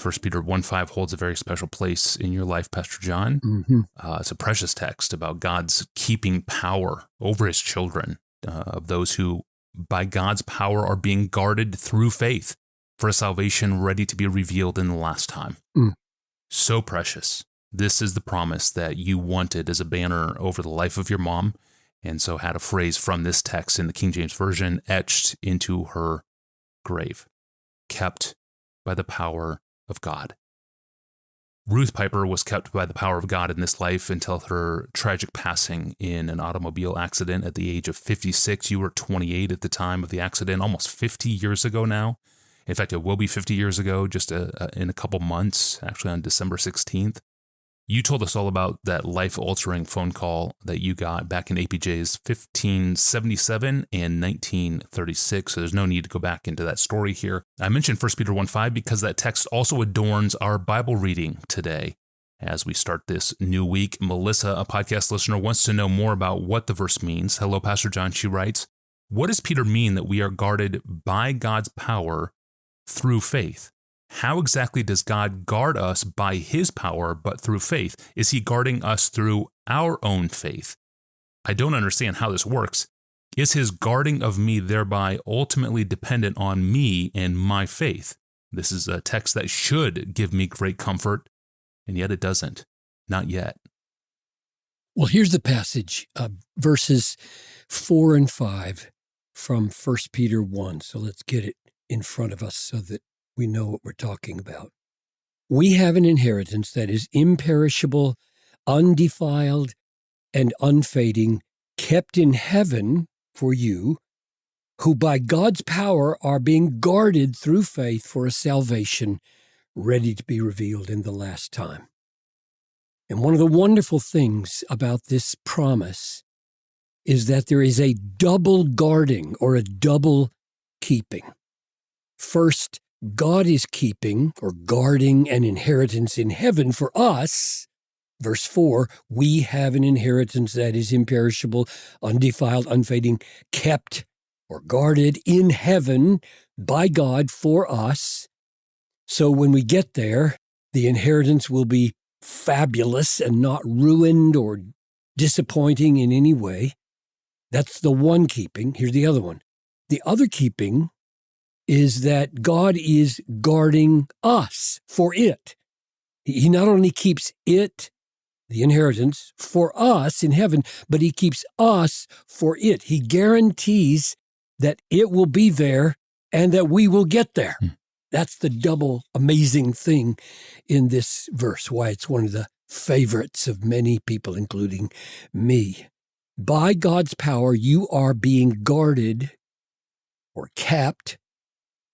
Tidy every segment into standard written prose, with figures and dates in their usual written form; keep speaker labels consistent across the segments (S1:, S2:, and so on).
S1: 1 Peter 1:5 holds a very special place in your life, Pastor John.
S2: Mm-hmm.
S1: It's a precious text about God's keeping power over his children, of those who, by God's power, are being guarded through faith for a salvation ready to be revealed in the last time. So precious. This is the promise that you wanted as a banner over the life of your mom, and so had a phrase from this text in the King James Version etched into her grave, kept by the power of God. Ruth Piper was kept by the power of God in this life until her tragic passing in an automobile accident at the age of 56. You were 28 at the time of the accident, almost 50 years ago now. In fact, it will be 50 years ago, just in a couple months, actually on December 16th. You told us all about that life-altering phone call that you got back in APJ's 1577 and 1936, so there's no need to go back into that story here. I mentioned 1 Peter 1:5 because that text also adorns our Bible reading today. As we start this new week, Melissa, a podcast listener, wants to know more about what the verse means. Hello, Pastor John, she writes, what does Peter mean that we are guarded by God's power through faith? How exactly does God guard us by his power, but through faith? Is he guarding us through our own faith? I don't understand how this works. Is his guarding of me thereby ultimately dependent on me and my faith? This is a text that should give me great comfort, and yet it doesn't. Not yet.
S2: Well, here's the passage, verses 4 and 5 from 1 Peter 1. So let's get it in front of us so that we know what we're talking about. We have an inheritance that is imperishable, undefiled, and unfading, kept in heaven for you, who by God's power are being guarded through faith for a salvation ready to be revealed in the last time. And one of the wonderful things about this promise is that there is a double guarding or a double keeping. First, God is keeping or guarding an inheritance in heaven for us. Verse 4, we have an inheritance that is imperishable, undefiled, unfading, kept or guarded in heaven by God for us. So when we get there, the inheritance will be fabulous and not ruined or disappointing in any way. That's the one keeping. Here's the other one. The other keeping is that God is guarding us for it. He not only keeps it, the inheritance, for us in heaven, but he keeps us for it. He guarantees that it will be there and that we will get there. That's the double amazing thing in this verse, why it's one of the favorites of many people, including me. By God's power, you are being guarded or kept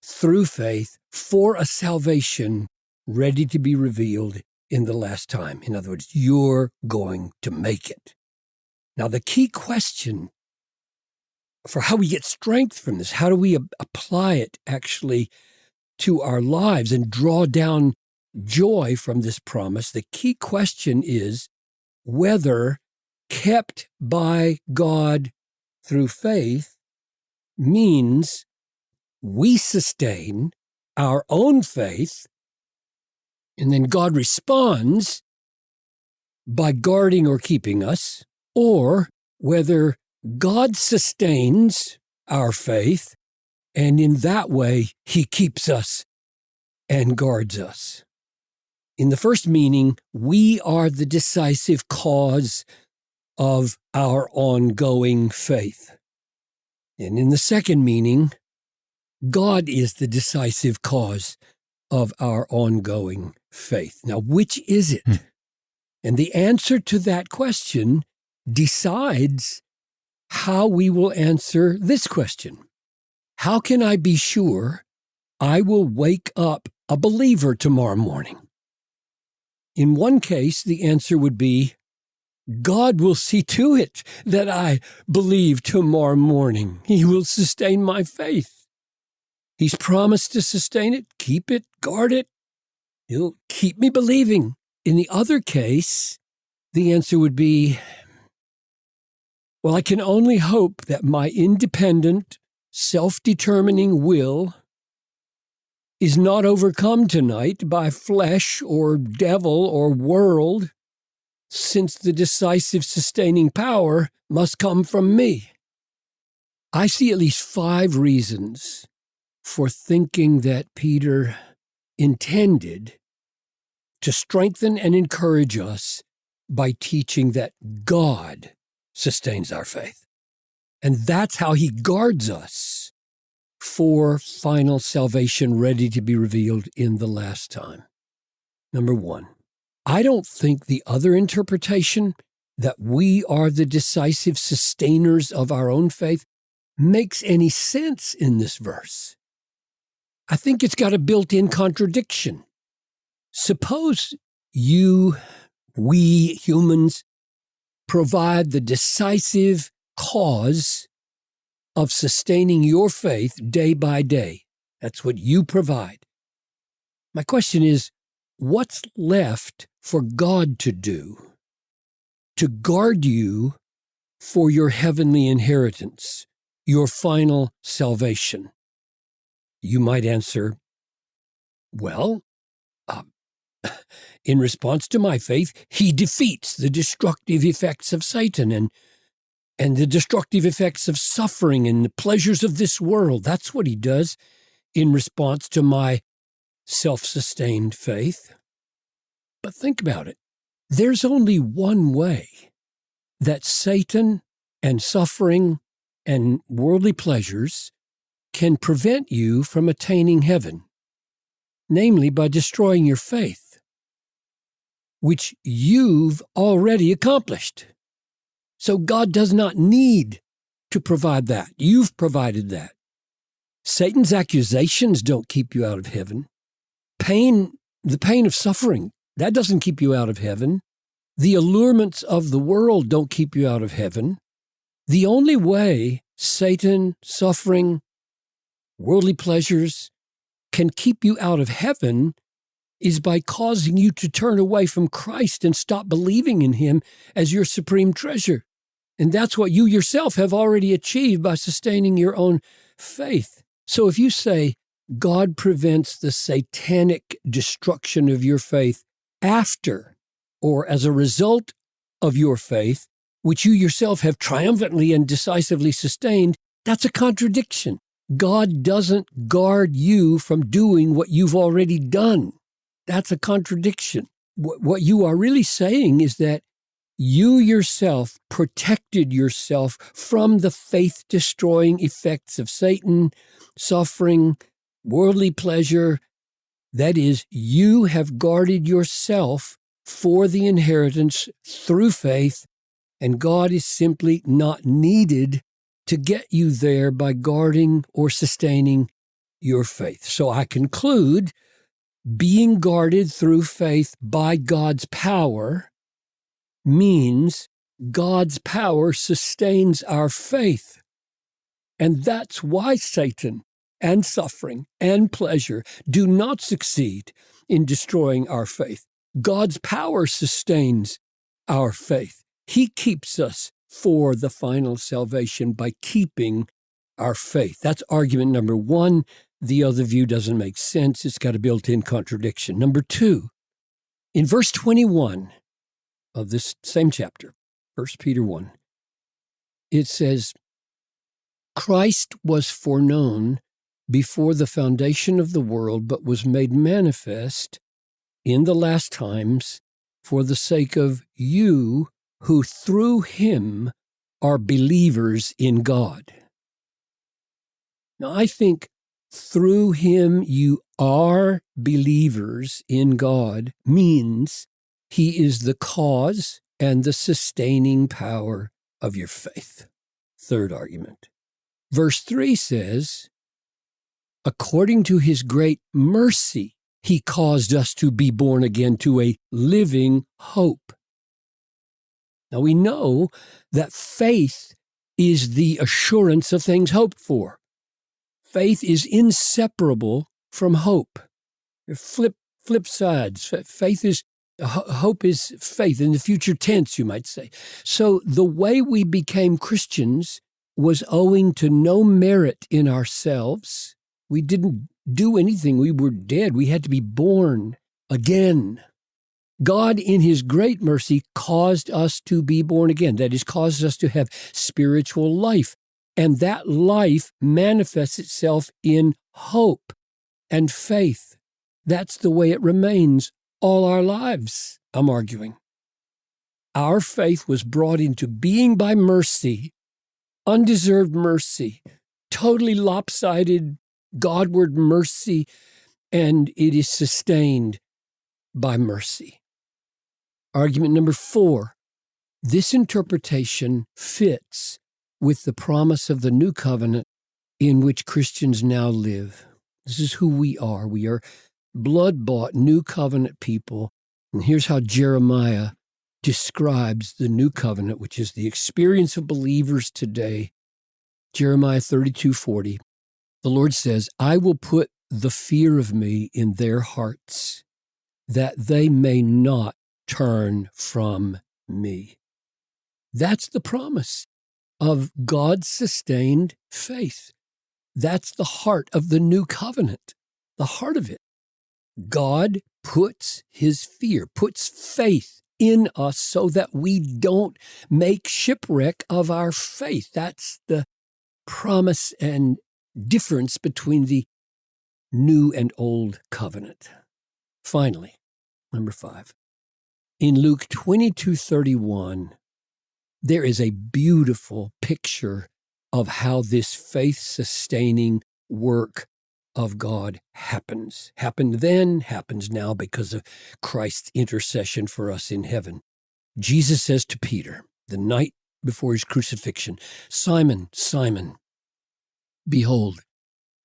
S2: through faith for a salvation ready to be revealed in the last time. In other words, you're going to make it. Now, the key question for how we get strength from this, how do we apply it actually to our lives and draw down joy from this promise? The key question is whether kept by God through faith means we sustain our own faith, and then God responds by guarding or keeping us, or whether God sustains our faith, and in that way, he keeps us and guards us. In the first meaning, we are the decisive cause of our ongoing faith. And in the second meaning, God is the decisive cause of our ongoing faith. Now, which is it? And the answer to that question decides how we will answer this question. How can I be sure I will wake up a believer tomorrow morning? In one case, the answer would be, God will see to it that I believe tomorrow morning. He will sustain my faith. He's promised to sustain it, keep it, guard it. He'll keep me believing. In the other case, the answer would be, well, I can only hope that my independent, self-determining will is not overcome tonight by flesh or devil or world, since the decisive sustaining power must come from me. I see at least 5 reasons for thinking that Peter intended to strengthen and encourage us by teaching that God sustains our faith. And that's how he guards us for final salvation ready to be revealed in the last time. Number 1, I don't think the other interpretation, that we are the decisive sustainers of our own faith, makes any sense in this verse. I think it's got a built-in contradiction. Suppose we humans, provide the decisive cause of sustaining your faith day by day. That's what you provide. My question is, what's left for God to do to guard you for your heavenly inheritance, your final salvation? You might answer, well, in response to my faith, he defeats the destructive effects of Satan and the destructive effects of suffering and the pleasures of this world. That's what he does in response to my self-sustained faith. But think about it. There's only one way that Satan and suffering and worldly pleasures can prevent you from attaining heaven, namely by destroying your faith, which you've already accomplished. So God does not need to provide that. You've provided that. Satan's accusations don't keep you out of heaven. The pain of suffering, that doesn't keep you out of heaven. The allurements of the world don't keep you out of heaven. The only way Satan, suffering, worldly pleasures can keep you out of heaven is by causing you to turn away from Christ and stop believing in him as your supreme treasure. And that's what you yourself have already achieved by sustaining your own faith. So if you say God prevents the satanic destruction of your faith after or as a result of your faith, which you yourself have triumphantly and decisively sustained, that's a contradiction. God doesn't guard you from doing what you've already done. That's a contradiction. What you are really saying is that you yourself protected yourself from the faith-destroying effects of Satan, suffering, worldly pleasure. That is, you have guarded yourself for the inheritance through faith, and God is simply not needed to get you there by guarding or sustaining your faith. So I conclude, being guarded through faith by God's power means God's power sustains our faith. And that's why Satan and suffering and pleasure do not succeed in destroying our faith. God's power sustains our faith. He keeps us for the final salvation by keeping our faith. That's argument number 1. The other view doesn't make sense. It's got a built-in contradiction. Number 2, in verse 21 of this same chapter, 1 Peter 1, it says, Christ was foreknown before the foundation of the world, but was made manifest in the last times for the sake of you who through him are believers in God. Now, I think through him you are believers in God means he is the cause and the sustaining power of your faith. Third argument. Verse 3 says, according to his great mercy, he caused us to be born again to a living hope. Now we know that faith is the assurance of things hoped for. Faith is inseparable from hope. Flip sides. Hope is faith in the future tense, you might say. So the way we became Christians was owing to no merit in ourselves. We didn't do anything. We were dead. We had to be born again. God, in his great mercy, caused us to be born again. That is, caused us to have spiritual life. And that life manifests itself in hope and faith. That's the way it remains all our lives, I'm arguing. Our faith was brought into being by mercy, undeserved mercy, totally lopsided Godward mercy, and it is sustained by mercy. Argument number 4, this interpretation fits with the promise of the new covenant in which Christians now live. This is who we are. We are blood-bought, new covenant people. And here's how Jeremiah describes the new covenant, which is the experience of believers today. Jeremiah 32:40. The Lord says, I will put the fear of me in their hearts, that they may not turn from me. That's the promise of God's sustained faith. That's the heart of the new covenant, the heart of it. God puts his fear, puts faith in us so that we don't make shipwreck of our faith. That's the promise and difference between the new and old covenant. Finally, number 5. In Luke 22:31, there is a beautiful picture of how this faith-sustaining work of God happens. Happened then, happens now because of Christ's intercession for us in heaven. Jesus says to Peter, the night before his crucifixion, Simon, Simon, behold,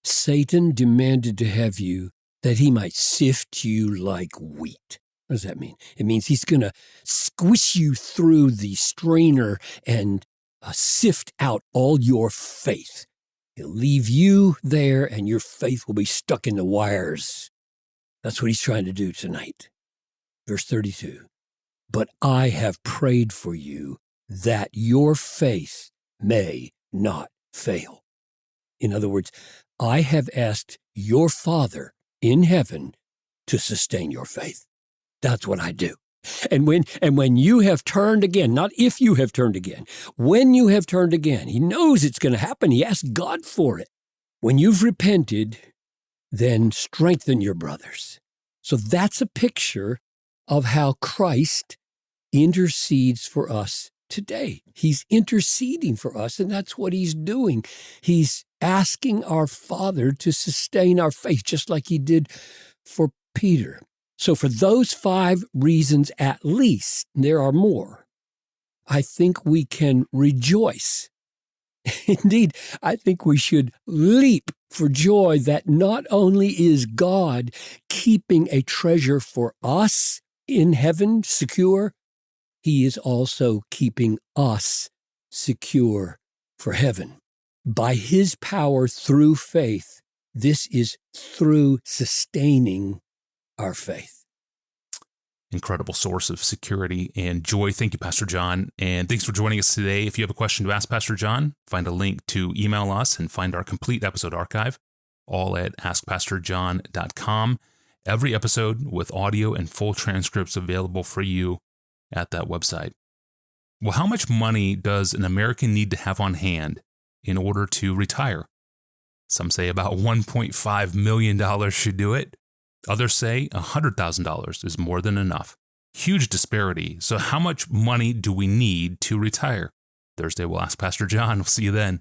S2: Satan demanded to have you that he might sift you like wheat. What does that mean? It means he's going to squish you through the strainer and sift out all your faith. He'll leave you there and your faith will be stuck in the wires. That's what he's trying to do tonight. Verse 32, but I have prayed for you that your faith may not fail. In other words, I have asked your Father in heaven to sustain your faith. That's what I do. And when you have turned again, not if you have turned again, when you have turned again, he knows it's going to happen. He asked God for it. When you've repented, then strengthen your brothers. So that's a picture of how Christ intercedes for us today. He's interceding for us, and that's what he's doing. He's asking our Father to sustain our faith, just like he did for Peter. So for those 5 reasons at least, there are more, I think we can rejoice. Indeed, I think we should leap for joy that not only is God keeping a treasure for us in heaven secure, he is also keeping us secure for heaven. By his power through faith, this is through sustaining our faith.
S1: Incredible source of security and joy. Thank you, Pastor John. And thanks for joining us today. If you have a question to ask Pastor John, find a link to email us and find our complete episode archive, all at askpastorjohn.com. Every episode with audio and full transcripts available for you at that website. Well, how much money does an American need to have on hand in order to retire? Some say about $1.5 million should do it. Others say $100,000 is more than enough. Huge disparity. So how much money do we need to retire? Thursday, we'll ask Pastor John. We'll see you then.